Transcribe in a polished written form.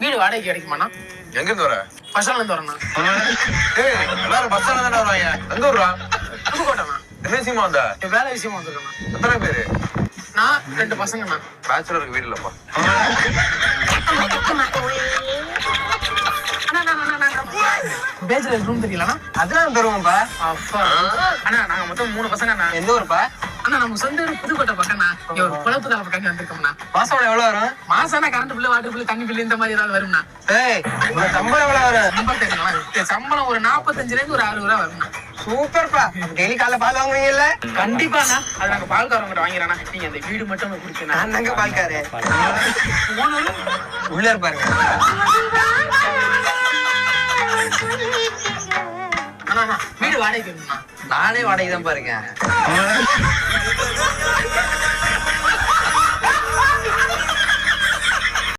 வீடு வாடகைக்கு கிடைக்குமாண்ணா? எங்க இருந்து வர? பஸ் ஸ்டாண்ட்ல இருந்து வரேண்ணா. எல்லாரும் பஸ் ஸ்டாண்ட்ல தானே வருவாங்க. எங்க ஊர்ரா? புதுக்கோட்டைண்ணா. என்ன விஷயமா வந்த? வேலை விஷயமா வந்திருக்கேண்ணா. எத்தனை பேரு? நான் 2 பசங்கண்ணா. பேச்சுலருக்கு வீடு இல்லப்பா. பேச்சுலர் ரூம் தெரியலண்ணா? அதெல்லாம் தருவோம்ப்பா. அப்பா அண்ணா நாங்க மொத்தம் 3 பசங்கண்ணா. எந்த ஊருப்பா? அண்ணா நம்ம சொந்த ஊர் புதுக்கோட்டை பக்கம்ண்ணா. இங்க ஒரு குளத்து தலை பக்கம் வந்திருக்கோம்ண்ணா. மாசம் எவ்வளவு வரும்? மாசம் கரண்ட் பில்லு, வாட்டர் பில்லு, தண்ணி பில்லு இந்த மாதிரி ஏதாவது வரும்ண்ணா. ஏய், உங்க சம்பளம் எவ்வளவு வரும்? சம்பளம் தெரியுமா? சம்பளம் ஒரு 45 ஒரு 60 ரூபா வரும்ண்ணா. சூப்பர்ப்பா. டெய்லி காலைல பால் வாங்குவீங்கல்ல? கண்டிப்பாண்ணா. அது நாங்க பால்காரவங்கிட்ட வாங்கிறோண்ணா. நீங்க அந்த வீடு மட்டும் குடிச்சுண்ணா. நான் தாங்க பால்காரு. உள்ள இருப்பாருங்க. அண்ணா வீடு வாடகைக்கு இருக்குண்ணா. நானே வாடகை தான் பாருங்க.